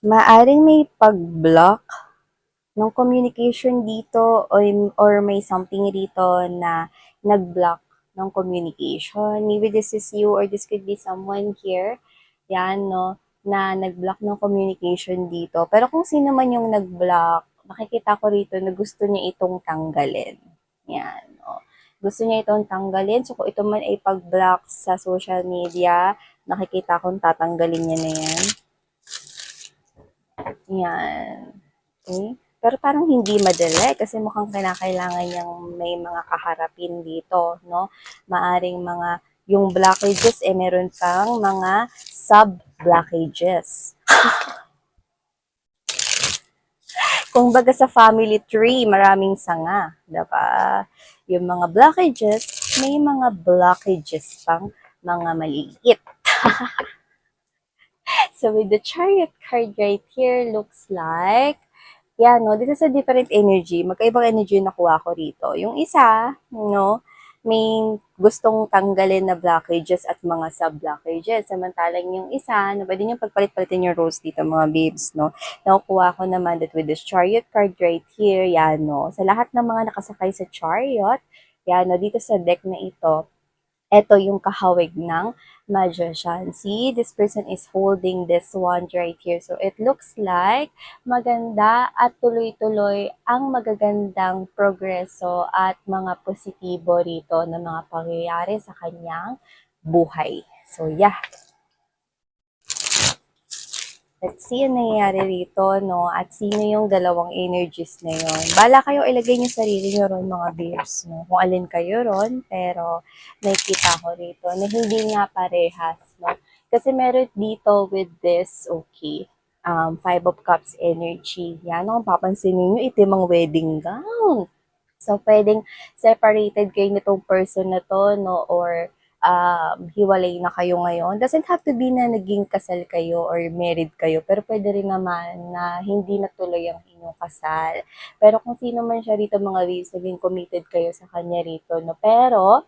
Maaring may pag-block ng communication dito or may something dito na nag-block ng communication. Maybe this is you or this could be someone here. Yan, no? Na nag-block ng communication dito. Pero kung sino man yung nag-block, nakikita ko rito na gusto niya itong tanggalin. Yan, no? Gusto niya itong tanggalin. So, kung ito man ay pag-block sa social media, nakikita kong tatanggalin niya na yan. Yan. Okay? Pero parang hindi madali kasi mukhang kinakailangan niyang may mga kaharapin dito, no? Maaring mga, yung blockages, meron pang mga sub-blockages. Kung baga sa family tree, maraming sanga, diba? Yung mga blockages, may mga blockages pang mga maliit. So with the chariot card right here, looks like no, this is a different energy. Magkaibang energy yung nakuha ko rito. Yung isa, no, may gustong tanggalin na blockages at mga sub-blockages. Samantalang yung isa, no, pwede nyo pagpalit-palitin yung roles dito, mga babes, no. Nakukuha ko naman that with this chariot card right here, yan, no. Sa lahat ng mga nakasakay sa chariot, yan, no, dito sa deck na ito, ito yung kahawig ng magician. See, this person is holding this wand right here. So, it looks like maganda at tuloy-tuloy ang magagandang progreso at mga positibo rito na mga pangyayari sa kanyang buhay. So, yeah. Let's see yung nangyayari rito, no? At sino yung dalawang energies na yun. Bala kayo, ilagay niyo sarili niyo ron, mga bears, no? Kung alin kayo ron, pero nakikita ko rito na hindi nga parehas, no? Kasi meron dito with this, okay, Five of Cups energy. Yan, kung papansinin niyo, itim ang wedding gown. So, pwedeng separated kayo nitong person na to, no? Or hiwalay na kayo ngayon. Doesn't have to be na naging kasal kayo or married kayo. Pero pwede rin naman na hindi natuloy ang inyong kasal. Pero kung sino man siya rito, mga ways, naging committed kayo sa kanya rito, no? Pero,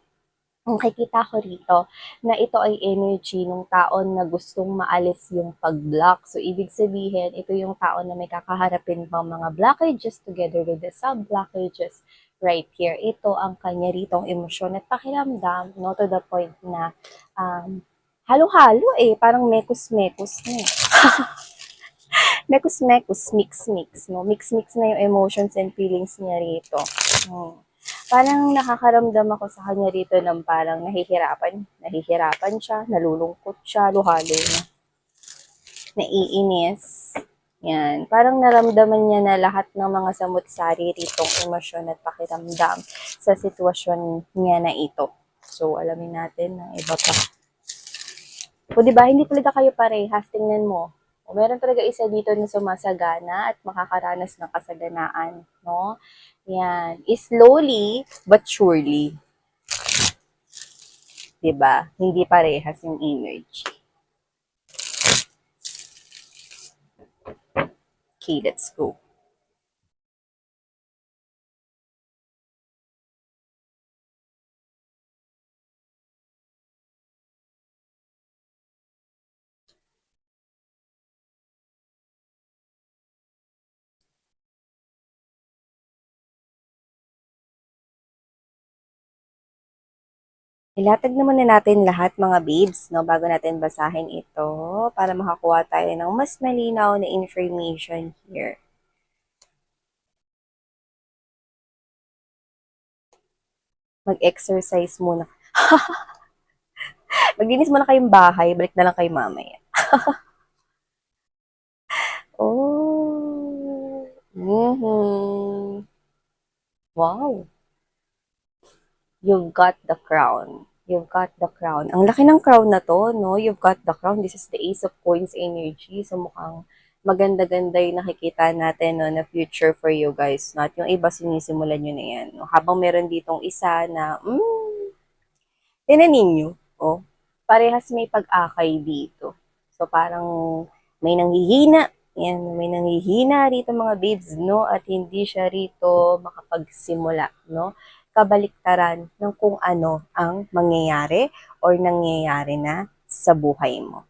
nakikita ko rito na ito ay energy ng taon na gustong maalis yung pag-block. So, ibig sabihin, ito yung taon na may kakaharapin pang mga blockages together with the sub-blockages right here. Ito ang kanya ritong emosyon at pakiramdam, no, to the point na halo-halo parang mekos-mekos na mekos-mekos, mix-mix, no? Mix-mix na yung emotions and feelings niya rito. Parang nakakaramdam ako sa kanya rito ng parang nahihirapan siya, nalulungkot siya, luhalo na, naiinis. Yan, parang naramdaman niya na lahat ng mga samut-sari ritong emosyon at pakiramdam sa sitwasyon niya na ito. So, alamin natin ng iba pa. O, diba, hindi talaga kayo parehas, tingnan mo. O, meron talaga isa dito na sumasagana at makakaranas ng kasaganaan, no? Yan. Slowly but surely. Diba? Hindi parehas yung energy. Okay, let's go. Ilatag naman na natin lahat, mga babes, no, bago natin basahin ito para makakuha tayo ng mas malinaw na information here. Mag-exercise muna. Maglinis muna kayong bahay, balik na lang kayo mamaya. Oh. Mm-hmm. Wow. You've got the crown. You've got the crown. Ang laki ng crown na to, no? You've got the crown. This is the Ace of Coins energy. So, mukhang maganda-ganda yung nakikita natin, no, na future for you guys. Not yung iba, sinisimulan nyo na yan. No? Habang meron ditong isa na, tinanin nyo, oh, parehas may pag-akay dito. So, parang may nanghihina. Yan, may nanghihina rito, mga babes, no? At hindi siya rito makapagsimula, no? Kabaliktaran ng kung ano ang mangyayari or nangyayari na sa buhay mo.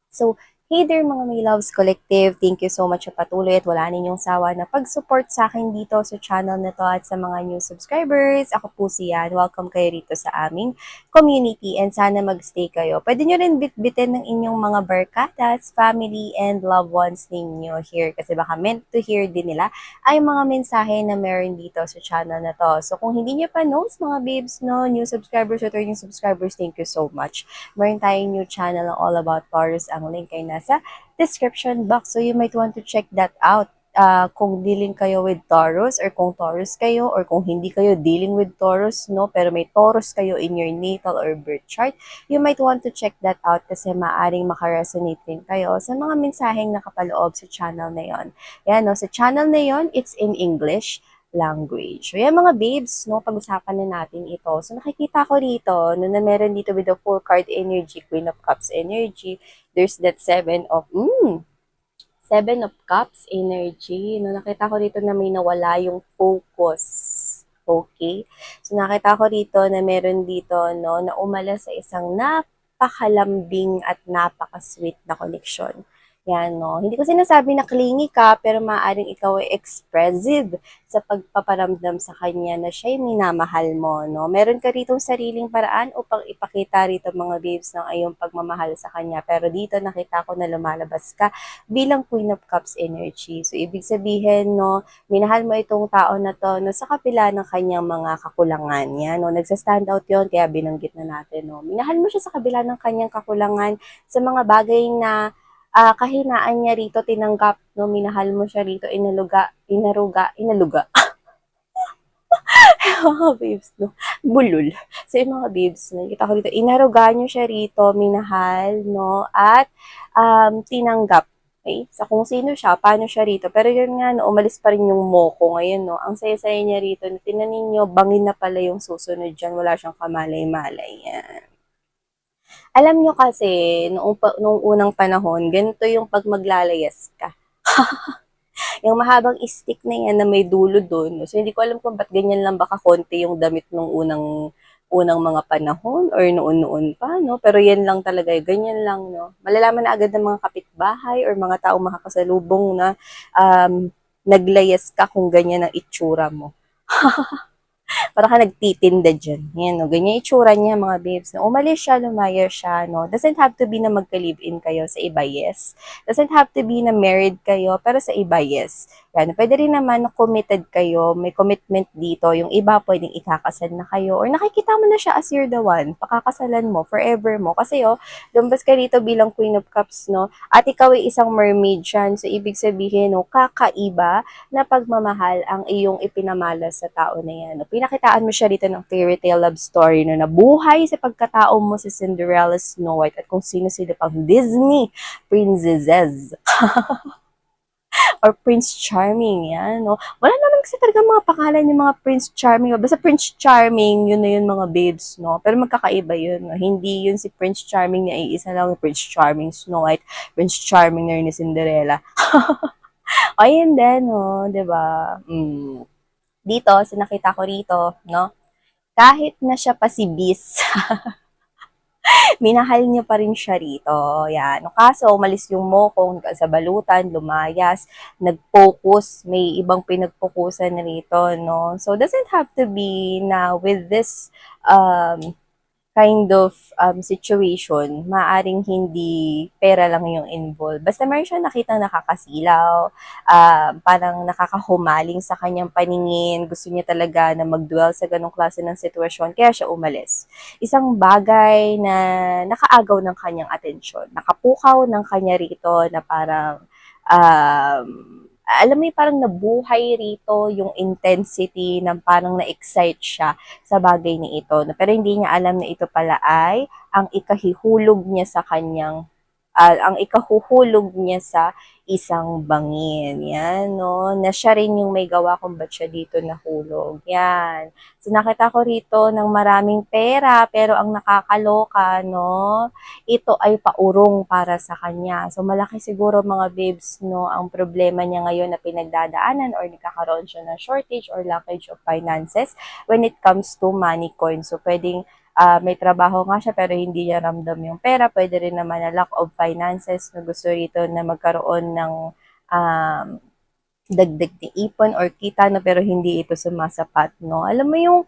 So, Hey there mga may loves collective, thank you so much sa patuloy at wala ninyong sawa na pag-support sa akin dito sa channel na to at sa mga new subscribers. Ako po si Yan, welcome kayo rito sa aming community and sana magstay kayo. Pwede nyo rin bitbitin ng inyong mga barkadas, family and loved ones ninyo here kasi baka meant to hear din nila ay mga mensahe na meron dito sa channel na to. So kung hindi nyo pa knows mga babes, no, new subscribers, returning subscribers, thank you so much. Meron tayong new channel na all about Taurus. Ang link ay nasa description box. So you might want to check that out. Kung dealing kayo with Taurus or kung Taurus kayo or kung hindi kayo dealing with Taurus, no, pero may Taurus kayo in your natal or birth chart, you might want to check that out kasi maaring makaresonate din kayo sa mga mensaheng nakapaloob sa channel na yon. Yan, no, sa channel na yon, it's in English language. So, yan mga babes, no, pag-usapan na natin ito. So, nakikita ko rito, no, na meron dito with the full card energy, Queen of Cups energy, there's that Seven of Cups energy. No, nakita ko rito na may nawala yung focus. Okay? So, nakita ko rito na meron dito, no, na umala sa isang napakalambing at napaka-sweet na connection. Yan, no. Hindi ko sinasabi na clingy ka, pero maaaring ikaw ay expressive sa pagpaparamdam sa kanya na siya'y minamahal mo, no. Meron ka ritong sariling paraan upang ipakita rito mga babes ng iyong pagmamahal sa kanya. Pero dito nakita ko na lumalabas ka bilang Queen of Cups energy. So, ibig sabihin, no, minahal mo itong tao na to, no, sa kapila ng kanyang mga kakulangan. Yan, no. Nagsa-stand out yun, kaya binanggit na natin, no. Minahal mo siya sa kabila ng kanyang kakulangan sa mga bagay na kahinaan niya rito tinanggap, no, minahal mo siya rito, inaruga, mga babes, no, bulol. So, yung mga babes, no, kita ko dito, inaruga niyo siya rito, minahal, no, at tinanggap. Okay? Sa kung sino siya, paano siya rito. Pero yun nga, no, umalis pa rin yung moko ngayon, no. Ang saya-saya niya rito, tinan ninyo, bangin na pala yung susunod dyan, wala siyang kamalay-malay. Yan. Alam nyo kasi, noong unang panahon, ganito yung pag maglalayas ka. Yung mahabang stick na yan na may dulo doon. So, hindi ko alam kung ba't ganyan lang baka konti yung damit nung unang mga panahon or noon-noon pa, no? Pero yan lang talaga, ganyan lang, no? Malalaman na agad ng mga kapitbahay or mga taong makakasalubong na naglayas ka kung ganyan ang itsura mo. Para ka nagtitinda dyan. Yan, no? Ganyan itsura niya, mga babes. No? Umalis siya, lumaya siya, no? Doesn't have to be na magka-live-in kayo sa iba, yes. Doesn't have to be na married kayo, pero sa iba, yes. Yan, pwede rin naman na committed kayo, may commitment dito. Yung iba, pwedeng ikakasal na kayo, or nakikita mo na siya as you're the one. Pakakasalan mo, forever mo. Kasi, lumabas ka dito bilang Queen of Cups, no? At ikaw ay isang mermaid dyan. So, ibig sabihin, no, kakaiba na pagmamahal ang iyong ipinamala sa tao na yan. No? Pinakitaan mo siya dito ng fairy tale love story no, na buhay sa pagkatao mo si Cinderella, Snow White at kung sino-sino pang Disney princesses. Or Prince Charming, yan. No? Wala naman kasi talaga mga pangalan yung mga Prince Charming. Basta Prince Charming, yun na yun mga babes, no? Pero magkakaiba yun. No? Hindi yun si Prince Charming na iisa lang. Prince Charming, Snow White, Prince Charming na yun ni Cinderella. Ayun din, no? Diba? Dito, sa nakita ko rito, no? Kahit na siya pa si Bis, minahal niya pa rin siya rito. Yan. No, kaso, umalis yung mokong sa balutan, lumayas, nag-focus, may ibang pinag-focusan rito, no? So, doesn't have to be na with this kind of situation, maaring hindi pera lang yung involved. Basta meron siya nakitang nakakasilaw, parang nakakahumaling sa kanyang paningin, gusto niya talaga na mag-dwell sa ganong klase ng sitwasyon, kaya siya umalis. Isang bagay na nakaagaw ng kanyang atensyon, nakapukaw ng kanya rito na parang um, alam mo yung parang nabuhay rito yung intensity ng parang na-excite siya sa bagay na ito. Pero hindi niya alam na ito pala ay ang ikahihulog niya sa kanyang ang ikahuhulog niya sa isang bangin. Yan, no? Na siya rin yung may gawa kung ba't siya dito nahulog. Yan. So, nakita ko rito ng maraming pera, pero ang nakakaloka, no? Ito ay paurong para sa kanya. So, malaki siguro mga babes, no? Ang problema niya ngayon na pinagdadaanan or nagkakaroon siya ng shortage or lackage of finances when it comes to money coin. So, pwedeng may trabaho nga siya pero hindi niya ramdam yung pera. Pwede rin naman na lack of finances na gusto rito na magkaroon ng um, dagdag na ipon or kita no pero hindi ito sumasapat no. Alam mo yung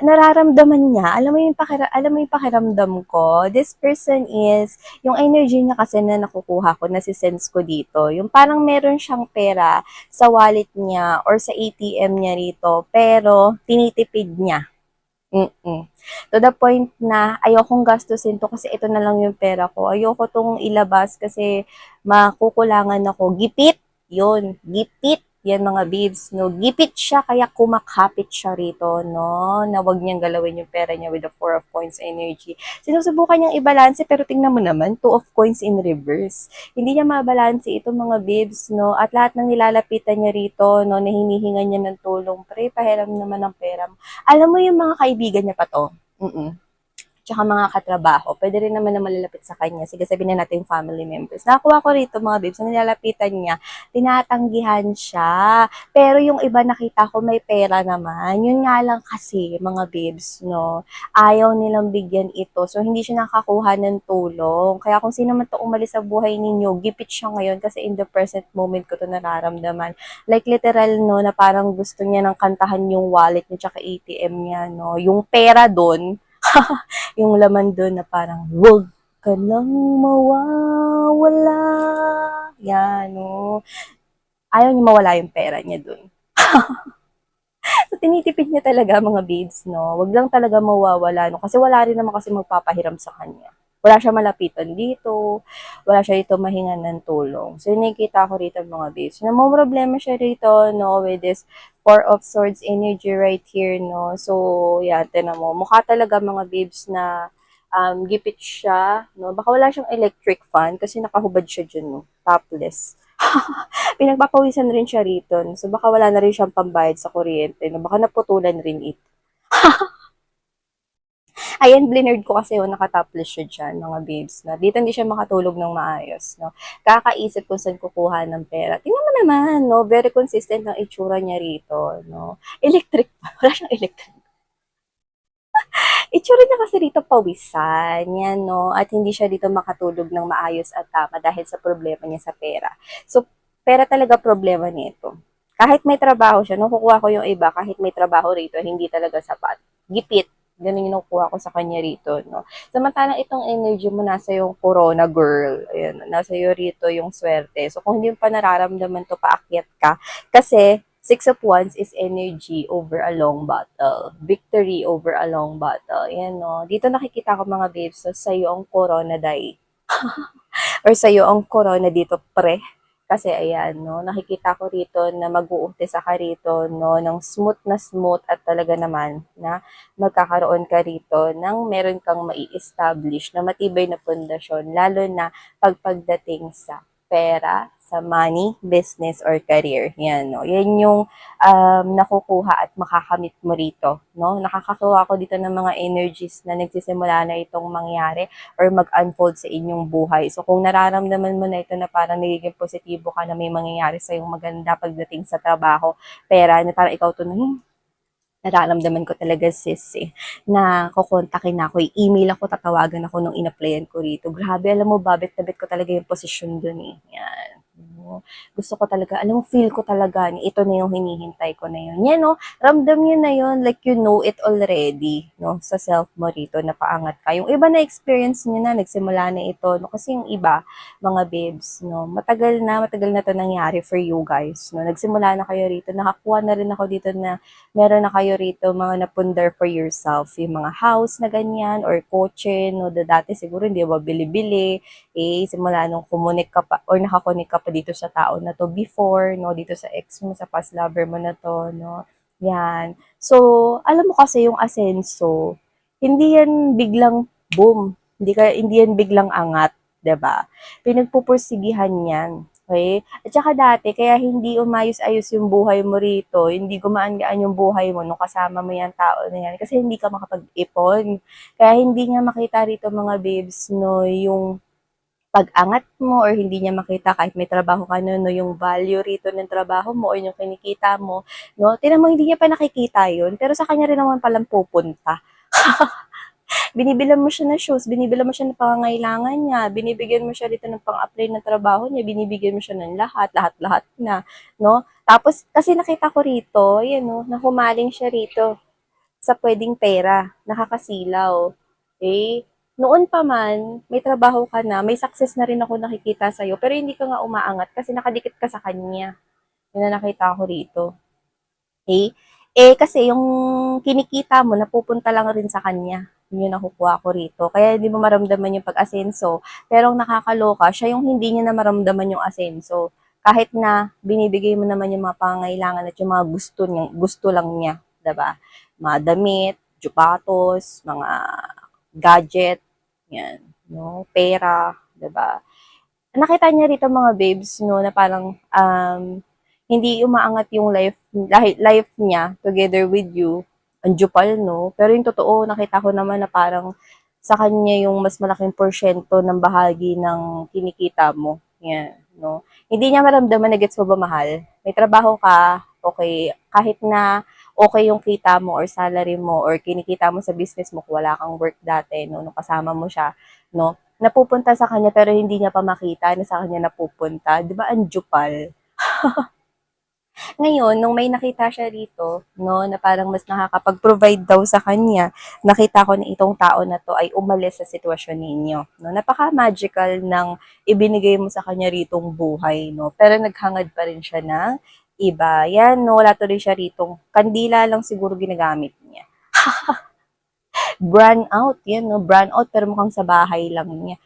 nararamdaman niya, alam mo yung pakiramdam ko. This person is yung energy niya kasi na nakukuha ko, na sense ko dito. Yung parang meron siyang pera sa wallet niya or sa ATM niya rito pero tinitipid niya. Mm. To the point na ayokong gastusin 'to kasi ito na lang yung pera ko. Ayoko 'tong ilabas kasi makukulangan ako. Gipit, yun. Gipit. Yan mga babes, no? Gipit siya kaya kumakapit siya rito, no? Na wag niyang galawin yung pera niya with the Four of Coins energy. Sinusubukan niyang i-balance pero tingnan mo naman, Two of Coins in reverse. Hindi niya mabalanse itong mga babes, no? At lahat ng nilalapitan niya rito, no, na hinihingan niya ng tulong, pre, pahiram naman ng pera. Alam mo yung mga kaibigan niya pa 'to, tsaka mga katrabaho, pwede rin naman na malalapit sa kanya. Sige, sabihin na natin family members. Nakakuha ko rito mga babes, na nilalapitan niya, tinatanggihan siya. Pero yung iba nakita ko may pera naman. Yun nga lang kasi, mga babes, no, ayaw nilang bigyan ito. So, hindi siya nakakuha ng tulong. Kaya kung sino man to umalis sa buhay ninyo, gipit siya ngayon kasi in the present moment ko to nararamdaman. Like literal, no, na parang gusto niya nang kantahan yung wallet niya tsaka ATM niya, no. Yung pera doon, yung laman doon na parang, wag ka lang mawawala. Yan, no. Ayaw niya mawala yung pera niya doon. So, tinitipid niya talaga mga babes, no. Wag lang talaga mawawala, no. Kasi wala rin naman kasi magpapahiram sa kanya. Wala siya malapitan dito, wala siya dito mahingan ng tulong. So, nakikita ko rito mga babes. Problema siya rito, no, with this Four of Swords energy right here, no. So, yan, tinan mo. Mukha talaga mga babes na gipit siya, no. Baka wala siyang electric fan kasi nakahubad siya dyan, no. Topless. Pinagpapawisan rin siya rito. So, baka wala na rin siyang pambayad sa kuryente. No? Baka naputulan rin ito. Ayan, blinerd ko kasi yung nakatopless siya dyan, mga babes. No? Dito hindi siya makatulog ng maayos. No? Kakaisip kung saan kukuha ng pera. Tingnan mo naman, no? Very consistent ng itsura niya rito. No? Electric pa. Wala siyang electric. Itsura niya kasi rito pawisan. Yan, no? At hindi siya dito makatulog ng maayos at tama dahil sa problema niya sa pera. So, pera talaga problema nito. Kahit may trabaho siya, nung kukuha ko yung iba, kahit may trabaho rito, hindi talaga sapat. Gipit. Ganun yung nakukuha ko sa kanya rito, no? Samantalang itong energy mo nasa yung corona girl. Ayan, nasa iyo rito yung swerte. So, kung hindi mo pa nararamdaman to, paakyat ka. Kasi, Six of Wands is energy over a long battle. Victory over a long battle. Yan, no? Dito nakikita ko mga babes, so sa'yo ang corona day. Or sa'yo ang corona dito, pre. Kasi ayan, no, nakikita ko rito na mag-uumpisa ka rito, no, ng smooth at talaga naman na magkakaroon ka rito ng meron kang mai-establish na matibay na pundasyon, lalo na pagdating sa pera, sa money, business, or career. Yan, no. Yan yung nakukuha at makakamit mo rito, no. Nakakakuha ko dito ng mga energies na nagsisimula na itong mangyari or mag-unfold sa inyong buhay. So, kung nararamdaman mo na ito na parang nagiging positibo ka na may mangyayari sa iyong maganda pagdating sa trabaho, pera, na parang ikaw to na, nararamdaman ko talaga sis na kukontakin ako, i-email ako, tatawagan ako nung in-applyan ko rito. Grabe, alam mo, babit na bit ko talaga yung posisyon dun eh. Yan. Gusto ko talaga, alam mo, feel ko talaga, ito na yung hinihintay ko na yun. Yan, no? Ramdam nyo na yun, like you know it already, no? Sa self mo rito, napaangat ka. Yung iba na experience nyo na, nagsimula na ito, no? Kasi yung iba, mga babes, no? Matagal na to nangyari for you guys, no? Nagsimula na kayo rito, nakakuha na rin ako dito na meron na kayo rito mga napundar for yourself, yung mga house na ganyan, or kotse, no? Dati siguro hindi ba bili-bili, simula nung kumunik ka pa, or nakakonik ka pa dito sa tao na to before, no, dito sa ex mo, sa past lover mo na to, no, yan. So, alam mo kasi yung asenso, hindi yan biglang boom, hindi yan biglang angat, 'di ba? Pinagpupursigihan yan. Okay? At saka dati, kaya hindi umayos-ayos yung buhay mo rito, hindi gumaan-gaan yung buhay mo nung kasama mo yung tao na yan, kasi hindi ka makapag-ipon. Kaya hindi nga makita rito mga babes, no, yung pag-angat mo or hindi niya makita kahit may trabaho ka no, yung value rito ng trabaho mo or yung kinikita mo, no? Tingnan mo, hindi niya pa nakikita yun, pero sa kanya rin naman palang pupunta. Binibilan mo siya ng shoes, binibilan mo siya ng pangangailangan niya, binibigyan mo siya dito ng pang-apply ng trabaho niya, binibigyan mo siya ng lahat, lahat-lahat na, no? Tapos, kasi nakita ko rito, yan, no, na humaling siya rito sa pwedeng pera, nakakasilaw. Eh, noon pa man, may trabaho ka na, may success na rin ako nakikita sa'yo, pero hindi ka nga umaangat kasi nakadikit ka sa kanya. Yun na nakita ko rito. Okay? Kasi yung kinikita mo, napupunta lang rin sa kanya. Yun yung nakukuha ko rito. Kaya hindi mo maramdaman yung pag-asenso. Pero ang nakakaloka, siya yung hindi niya na maramdaman yung asenso. Kahit na binibigay mo naman yung mga pangangailangan at yung mga gusto lang niya. Diba? Mga damit, jupatos, mga gadget, yan, no? Pera, diba? Nakita niya rito mga babes, no, na parang hindi umaangat yung life niya together with you. Ang jupal, no? Pero yung totoo, nakita ko naman na parang sa kanya yung mas malaking porsyento ng bahagi ng kinikita mo. Yan, no? Hindi niya maramdaman na gets mo ba mahal? May trabaho ka, okay, kahit na okay yung kita mo or salary mo or kinikita mo sa business mo kung wala kang work dati, no, nung kasama mo siya, no? Napupunta sa kanya pero hindi niya pa makita na sa kanya napupunta. 'Di ba ang jupal? Ngayon, nung may nakita siya dito, no, na parang mas nakakapag-provide daw sa kanya, nakita ko na itong tao na to ay umalis sa sitwasyon ninyo. No? Napaka-magical ng ibinigay mo sa kanya ritong buhay. No? Pero naghangad pa rin siya ng iba. Yan, no, wala tuloy siya ritong kandila lang siguro ginagamit niya. Brand out, yan, no, brand out pero mukhang sa bahay lang niya.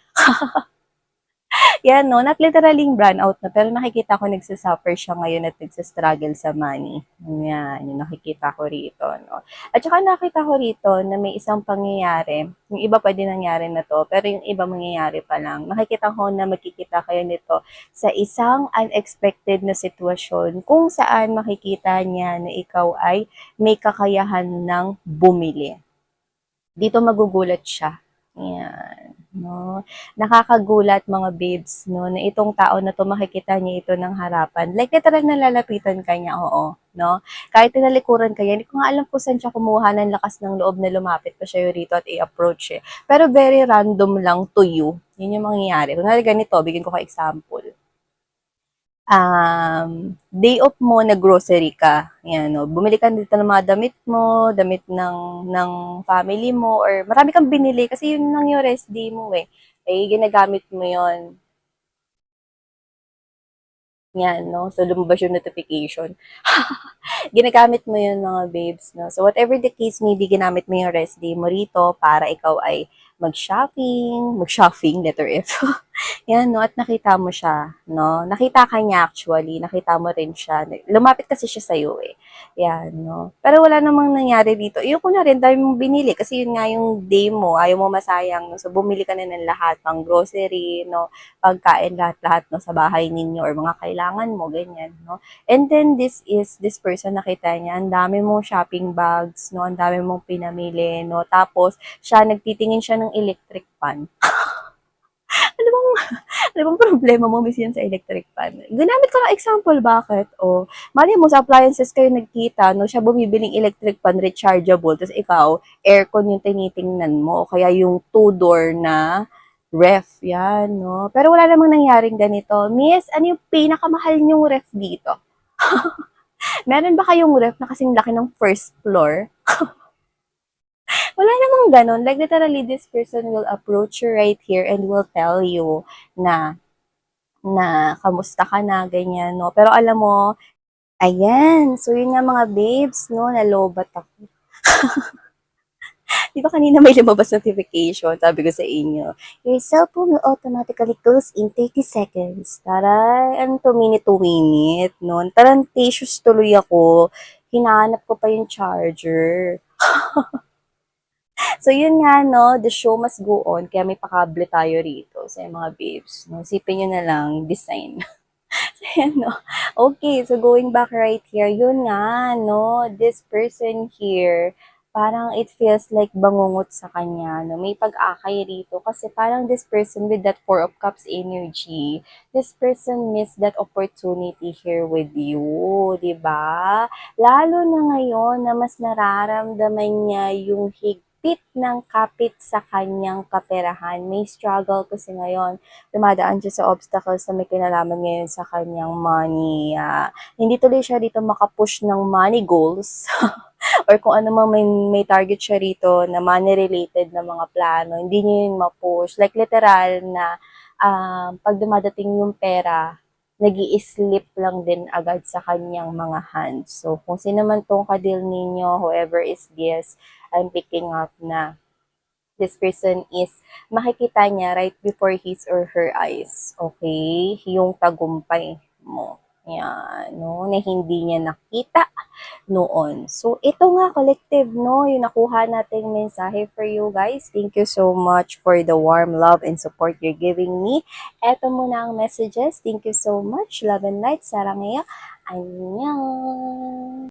Yan, no? Not literally brand out na, pero nakikita ko nagsasuffer siya ngayon at nagsastruggle sa money. Yan, yung nakikita ko rito, no? At saka nakita ko rito na may isang pangyayari, yung iba pwede nangyari na to, pero yung iba mangyayari pa lang. Nakikita ko na magkikita kayo nito sa isang unexpected na sitwasyon kung saan makikita niya na ikaw ay may kakayahan ng bumili. Dito magugulat siya. Yan, no? Nakakagulat mga babes, no, na itong tao na 'to makikita niya ito ng harapan. Like literal na lalapitan ka niya, oo, no? Kahit tinalikuran ka niya, hindi ko nga alam kung saan siya kumuha ng lakas ng loob na lumapit pa siya rito at i-approach eh. Pero very random lang to you. Yun yung mangyayari. Kunwari ganito, bigyan ko ka example. Day off mo, nag-grocery ka. Yan, no? Bumili ka dito ng mga damit mo, damit ng family mo, or marami kang binili kasi yun lang yung rest day mo eh. Ginagamit mo yon. Yan, no? So, lumabas yung notification. Ginagamit mo yun mga babes, no? So, whatever the case may be, ginamit mo yung rest day mo rito para ikaw ay mag-shopping, letter F. Yan, no? At nakita mo siya, no? Nakita ka niya actually, nakita mo rin siya. Lumapit kasi siya sa'yo eh. Yan, no? Pero wala namang nangyari dito. Iyo ko na rin, dami mong binili kasi yun nga yung day mo, ayaw mo masayang. No? So, bumili ka na ng lahat, pang grocery, no? Pagkain, lahat-lahat, no? Sa bahay ninyo or mga kailangan mo, ganyan, no? And then, this person, nakita niya, ang dami mong shopping bags, no? Ang dami mong pinamili, no? Tapos, nagtitingin siya ng electric fan. Ano bang, ano bang problema mo, miss yan sa electric fan? Ginamit ko ng example, bakit? O, mali mo, sa appliances kayo nagkita, no? Siya bumibiling electric fan, rechargeable, tapos ikaw, aircon yung tinitingnan mo, o kaya yung two-door na ref, yan, no? Pero wala namang nangyaring ganito. Miss, ano yung pinakamahal niyong ref dito? Meron ba kayong ref na kasing laki ng first floor? Wala namang ganun. Like, literally, this person will approach you right here and will tell you na, kamusta ka na, ganyan, no? Pero alam mo, ayan, so yun nga mga babes, no, nalobat ako. Di ba kanina may lumabas notification, sabi ko sa inyo, your cellphone will automatically close in 30 seconds. Taray, ano to, minute to minute, no? Tarantatious tuloy ako. Hinahanap ko pa yung charger. So, yun nga, no, the show must go on, kaya may pakable tayo rito sa mga babes. No? Sipin nyo na lang, design. So, yan, no. Okay, so going back right here, yun nga, no, this person here, parang it feels like bangungot sa kanya, no, may pag-akay rito, kasi parang this person with that Four of Cups energy, this person missed that opportunity here with you, di ba? Lalo na ngayon na mas nararamdaman niya yung kapit sa kanyang kaperahan. May struggle kasi ngayon. Dumadaan siya sa obstacles na may kinalaman ngayon sa kanyang money. Hindi tuloy siya dito makapush ng money goals or kung ano man may target siya rito na money-related na mga plano, hindi niya yun ma-push. Like literal na pag dumadating yung pera, nag slip lang din agad sa kanyang mga hands. So, kung sino man tong kadil ninyo, whoever is this, I'm picking up na this person is makikita niya right before his or her eyes. Okay? Yung tagumpay mo. Yan, no? Na hindi niya nakita noon. So, ito nga, collective, no? Yung nakuha nating mensahe for you guys. Thank you so much for the warm love and support you're giving me. Ito muna ang messages. Thank you so much. Love and light. Sarangaya. Annyeong.